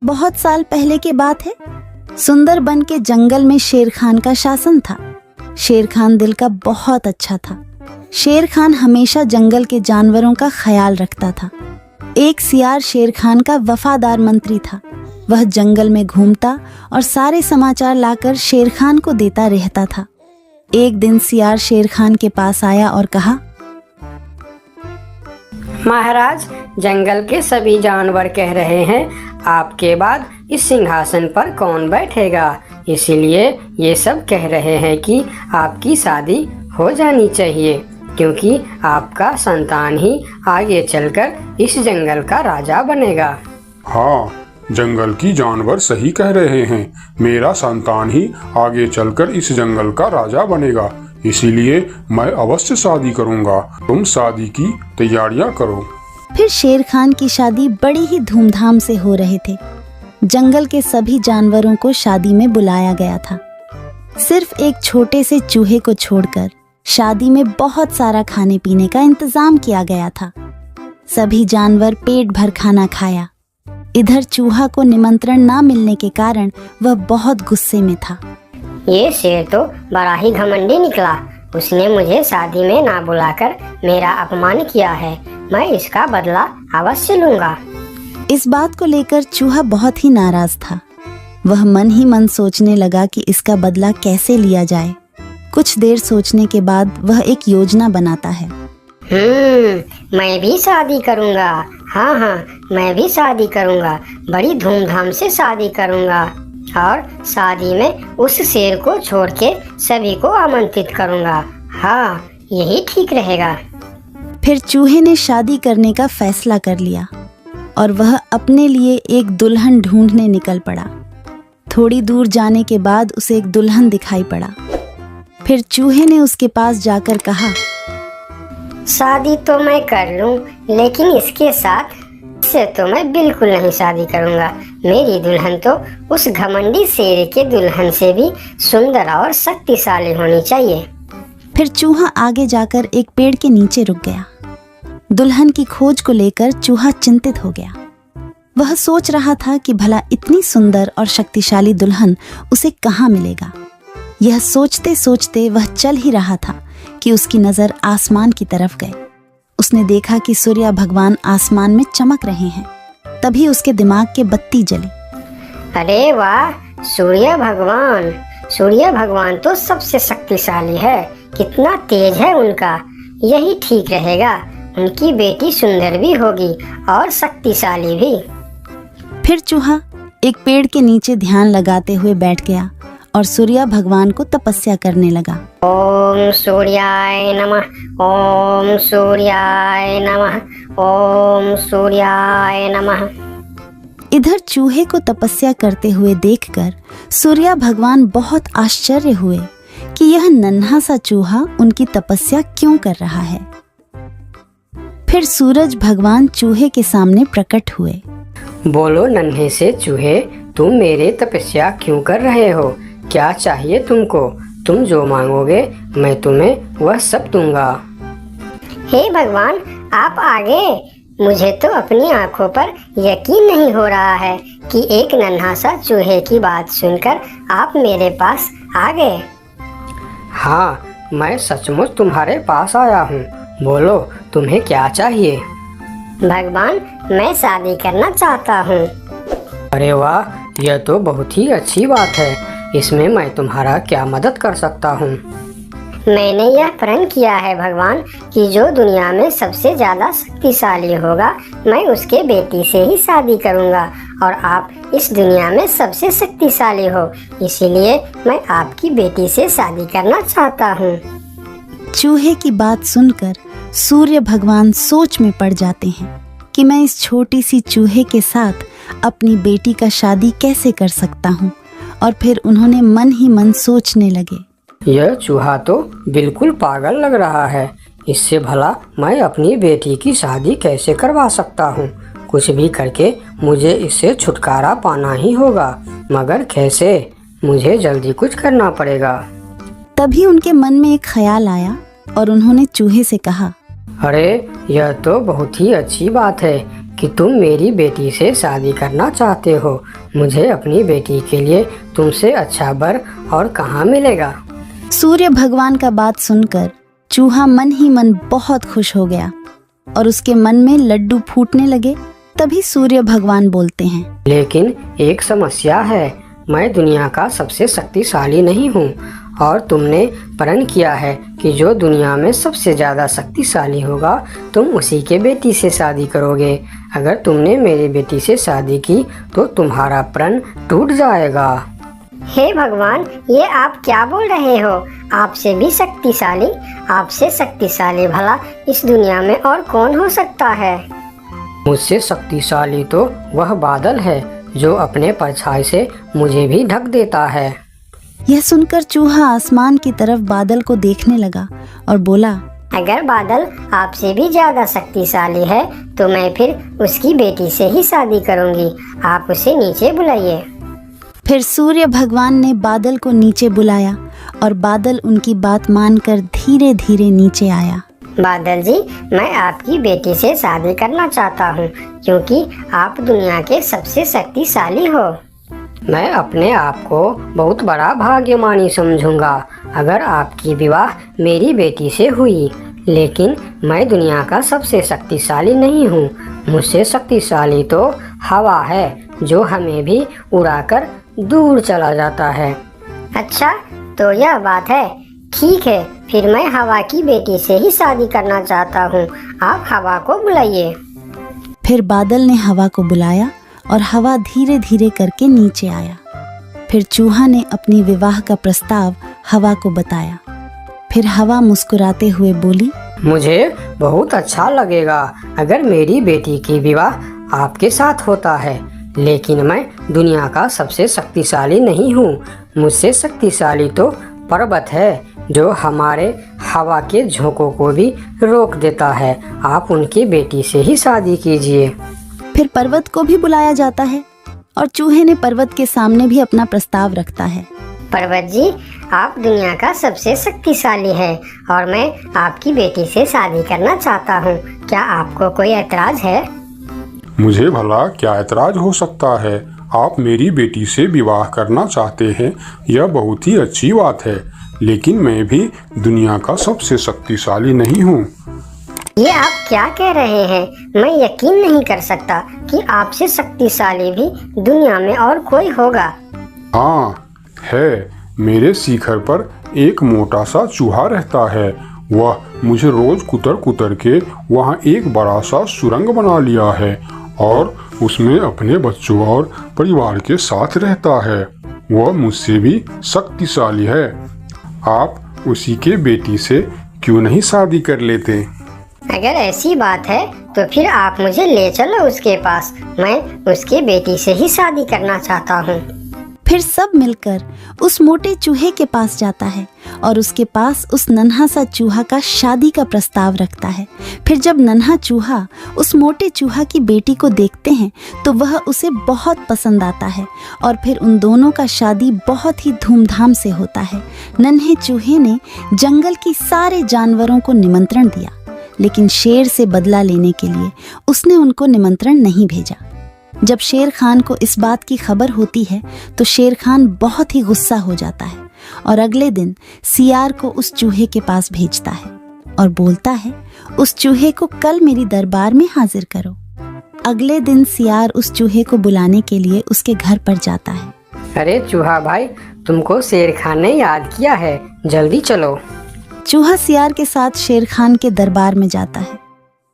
बहुत साल पहले की बात है। सुंदरबन के जंगल में शेर खान का शासन था। शेर खान दिल का बहुत अच्छा था। शेर खान हमेशा जंगल के जानवरों का ख्याल रखता था। एक सियार शेर खान का वफादार मंत्री था। वह जंगल में घूमता और सारे समाचार लाकर शेर खान को देता रहता था। एक दिन सियार शेर खान के पास आया और कहा, महाराज, जंगल के सभी जानवर कह रहे हैं आपके बाद इस सिंहासन पर कौन बैठेगा। इसीलिए ये सब कह रहे हैं कि आपकी शादी हो जानी चाहिए, क्योंकि आपका संतान ही आगे चलकर इस जंगल का राजा बनेगा। हाँ, जंगल की जानवर सही कह रहे हैं। मेरा संतान ही आगे चलकर इस जंगल का राजा बनेगा। इसीलिए मैं अवश्य शादी करूंगा। तुम शादी की तैयारियां करो। फिर शेर खान की शादी बड़ी ही धूमधाम से हो रहे थे। जंगल के सभी जानवरों को शादी में बुलाया गया था। सिर्फ एक छोटे से चूहे को छोड़कर शादी में बहुत सारा खाने पीने का इंतजाम किया गया था। सभी जानवर पेट भर खाना खाया। इधर चूहा को निमंत्रण ना मिलने के कारण वह बहुत गुस्से में था। ये शेर तो बड़ा ही घमंडी निकला। उसने मुझे शादी में ना बुलाकर मेरा अपमान किया है। मैं इसका बदला अवश्य लूंगा। इस बात को लेकर चूहा बहुत ही नाराज था। वह मन ही मन सोचने लगा कि इसका बदला कैसे लिया जाए। कुछ देर सोचने के बाद वह एक योजना बनाता है। मैं भी शादी करूंगा। हाँ, मैं भी शादी करूंगा। बड़ी धूमधाम से शादी करूंगा और शादी में उस शेर को छोड़ के सभी को आमंत्रित करूंगा। हाँ, यही ठीक रहेगा। फिर चूहे ने शादी करने का फैसला कर लिया और वह अपने लिए एक दुल्हन ढूंढने निकल पड़ा। थोड़ी दूर जाने के बाद उसे एक दुल्हन दिखाई पड़ा। फिर चूहे ने उसके पास जाकर कहा, शादी तो मैं कर लूं, लेकिन इसके साथ से तो मैं बिल्कुल नहीं शादी करूंगा। मेरी दुल्हन तो उस घमंडी शेर के दुल्हन से भी सुंदर और शक्तिशाली होनी चाहिए। फिर चूहा आगे जाकर एक पेड़ के नीचे रुक गया। दुल्हन की खोज को लेकर चूहा चिंतित हो गया। वह सोच रहा था कि भला इतनी सुंदर और शक्तिशाली दुल्हन उसे कहाँ मिलेगा। यह सोचते सोचते वह चल ही रहा था कि उसकी नजर आसमान की तरफ गई। उसने देखा कि सूर्य भगवान आसमान में चमक रहे हैं। तभी उसके दिमाग के बत्ती जली। अरे वाह, सूर्य भगवान तो सबसे शक्तिशाली है। कितना तेज है उनका। यही ठीक रहेगा। उनकी बेटी सुंदर भी होगी और शक्तिशाली भी। फिर चूहा एक पेड़ के नीचे ध्यान लगाते हुए बैठ गया और सूर्य भगवान को तपस्या करने लगा। ओम सूर्याय नमः, ओम सूर्याय नमः, ओम सूर्याय नमः। इधर चूहे को तपस्या करते हुए देखकर सूर्य भगवान बहुत आश्चर्य हुए कि यह नन्हा सा चूहा उनकी तपस्या क्यों कर रहा है। फिर सूरज भगवान चूहे के सामने प्रकट हुए। बोलो नन्हे से चूहे, तुम मेरे तपस्या क्यों कर रहे हो? क्या चाहिए तुमको? तुम जो मांगोगे मैं तुम्हें वह सब दूंगा। हे भगवान, आप आगे। मुझे तो अपनी आंखों पर यकीन नहीं हो रहा है कि एक नन्हा सा चूहे की बात सुनकर आप मेरे पास आ गए। हाँ, मैं सचमुच तुम्हारे पास आया हूँ। बोलो तुम्हें क्या चाहिए? भगवान, मैं शादी करना चाहता हूँ। अरे वाह, यह तो बहुत ही अच्छी बात है। इसमें मैं तुम्हारा क्या मदद कर सकता हूँ? मैंने यह प्रण किया है भगवान कि जो दुनिया में सबसे ज्यादा शक्तिशाली होगा मैं उसके बेटी से ही शादी करूँगा और आप इस दुनिया में सबसे शक्तिशाली हो। इसीलिए मैं आपकी बेटी से शादी करना चाहता हूँ। चूहे की बात सुनकर सूर्य भगवान सोच में पड़ जाते हैं कि मैं इस छोटी सी चूहे के साथ अपनी बेटी का शादी कैसे कर सकता हूँ। और फिर उन्होंने मन ही मन सोचने लगे, यह चूहा तो बिल्कुल पागल लग रहा है। इससे भला मैं अपनी बेटी की शादी कैसे करवा सकता हूँ? कुछ भी करके मुझे इससे छुटकारा पाना ही होगा, मगर कैसे? मुझे जल्दी कुछ करना पड़ेगा। तभी उनके मन में एक ख्याल आया और उन्होंने चूहे से कहा, अरे यह तो बहुत ही अच्छी बात है। कि तुम मेरी बेटी से शादी करना चाहते हो। मुझे अपनी बेटी के लिए तुमसे अच्छा वर और कहाँ मिलेगा। सूर्य भगवान का बात सुनकर चूहा मन ही मन बहुत खुश हो गया और उसके मन में लड्डू फूटने लगे। तभी सूर्य भगवान बोलते हैं, लेकिन एक समस्या है, मैं दुनिया का सबसे शक्तिशाली नहीं हूँ और तुमने प्रण किया है कि जो दुनिया में सबसे ज़्यादा शक्तिशाली होगा तुम उसी के बेटी से शादी करोगे। अगर तुमने मेरी बेटी से शादी की तो तुम्हारा प्रण टूट जाएगा। हे भगवान, ये आप क्या बोल रहे हो? आपसे भी शक्तिशाली? आपसे शक्तिशाली भला इस दुनिया में और कौन हो सकता है? मुझसे शक्तिशाली तो वह बादल है जो अपने परछाई से मुझे भी ढक देता है। यह सुनकर चूहा आसमान की तरफ बादल को देखने लगा और बोला, अगर बादल आपसे भी ज्यादा शक्तिशाली है तो मैं फिर उसकी बेटी से ही शादी करूंगी। आप उसे नीचे बुलाइए। फिर सूर्य भगवान ने बादल को नीचे बुलाया और बादल उनकी बात मानकर धीरे धीरे नीचे आया। बादल जी, मैं आपकी बेटी से शादी करना चाहता हूँ क्योंकि आप दुनिया के सबसे शक्तिशाली हो। मैं अपने आप को बहुत बड़ा भाग्यमानी समझूंगा अगर आपकी विवाह मेरी बेटी से हुई, लेकिन मैं दुनिया का सबसे शक्तिशाली नहीं हूँ। मुझसे शक्तिशाली तो हवा है जो हमें भी उड़ाकर दूर चला जाता है। अच्छा, तो यह बात है। ठीक है, फिर मैं हवा की बेटी से ही शादी करना चाहता हूँ। आप हवा को बुलाइए। फिर बादल ने हवा को बुलाया और हवा धीरे धीरे करके नीचे आया। फिर चूहा ने अपनी विवाह का प्रस्ताव हवा को बताया। फिर हवा मुस्कुराते हुए बोली, मुझे बहुत अच्छा लगेगा अगर मेरी बेटी की विवाह आपके साथ होता है, लेकिन मैं दुनिया का सबसे शक्तिशाली नहीं हूँ। मुझसे शक्तिशाली तो पर्वत है जो हमारे हवा के झोंकों को भी रोक देता है। आप उनकी बेटी से ही शादी कीजिए। फिर पर्वत को भी बुलाया जाता है और चूहे ने पर्वत के सामने भी अपना प्रस्ताव रखता है। पर्वत जी, आप दुनिया का सबसे शक्तिशाली है और मैं आपकी बेटी से शादी करना चाहता हूँ। क्या आपको कोई ऐतराज है? मुझे भला क्या ऐतराज हो सकता है? आप मेरी बेटी से विवाह करना चाहते हैं, यह बहुत ही अच्छी बात है, लेकिन मैं भी दुनिया का सबसे शक्तिशाली नहीं हूँ। ये आप क्या कह रहे हैं? मैं यकीन नहीं कर सकता कि आपसे शक्तिशाली भी दुनिया में और कोई होगा। हाँ है, मेरे शिखर पर एक मोटा सा चूहा रहता है। वह मुझे रोज कुतर कुतर के वहाँ एक बड़ा सा सुरंग बना लिया है और उसमें अपने बच्चों और परिवार के साथ रहता है। वह मुझसे भी शक्तिशाली है। आप उसी के बेटी से क्यों नहीं शादी कर लेते? अगर ऐसी बात है तो फिर आप मुझे ले चलो उसके पास। मैं उसके बेटी से ही शादी करना चाहता हूँ। फिर सब मिलकर उस मोटे चूहे के पास जाता है और उसके पास उस नन्हा सा चूहा का शादी का प्रस्ताव रखता है। फिर जब नन्हा चूहा उस मोटे चूहा की बेटी को देखते हैं तो वह उसे बहुत पसंद आता है और फिर उन दोनों का शादी बहुत ही धूमधाम से होता है। नन्हे चूहे ने जंगल की सारे जानवरों को निमंत्रण दिया, लेकिन शेर से बदला लेने के लिए उसने उनको निमंत्रण नहीं भेजा। जब शेर खान को इस बात की खबर होती है तो शेर खान बहुत ही गुस्सा हो जाता है और अगले दिन सियार को उस चूहे के पास भेजता है और बोलता है, उस चूहे को कल मेरी दरबार में हाजिर करो। अगले दिन सियार उस चूहे को बुलाने के लिए उसके घर पर जाता है। अरे चूहा भाई, तुमको शेर खान ने याद किया है, जल्दी चलो। चूहा सियार के साथ शेर खान के दरबार में जाता है।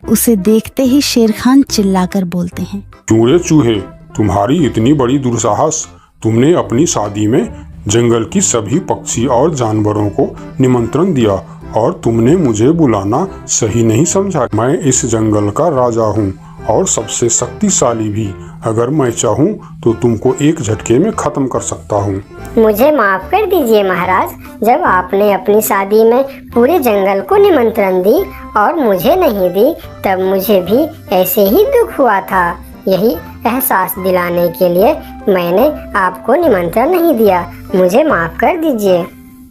उसे देखते ही शेर खान चिल्लाकर बोलते हैं, क्यों रे चूहे, तुम्हारी इतनी बड़ी दुस्साहस? तुमने अपनी शादी में जंगल की सभी पक्षी और जानवरों को निमंत्रण दिया और तुमने मुझे बुलाना सही नहीं समझा। मैं इस जंगल का राजा हूँ और सबसे शक्तिशाली भी। अगर मैं चाहूँ तो तुमको एक झटके में खत्म कर सकता हूँ। मुझे माफ कर दीजिए महाराज, जब आपने अपनी शादी में पूरे जंगल को निमंत्रण दी और मुझे नहीं दी तब मुझे भी ऐसे ही दुख हुआ था। यही एहसास दिलाने के लिए मैंने आपको निमंत्रण नहीं दिया। मुझे माफ कर दीजिए।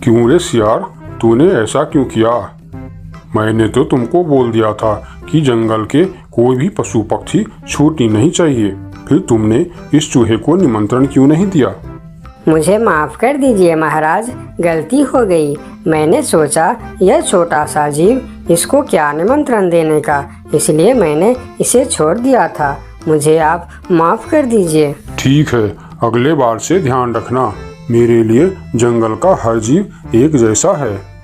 क्यों रे सियार, तूने ऐसा क्यों किया? मैंने तो तुमको बोल दिया था कि जंगल के कोई भी पशु पक्षी छूटनी नहीं चाहिए। फिर तुमने इस चूहे को निमंत्रण क्यों नहीं दिया? मुझे माफ कर दीजिए महाराज, गलती हो गई। मैंने सोचा यह छोटा सा जीव, इसको क्या निमंत्रण देने का, इसलिए मैंने इसे छोड़ दिया था। मुझे आप माफ कर दीजिए। ठीक है, अगले बार से ध्यान रखना। मेरे लिए जंगल का हर जीव एक जैसा है।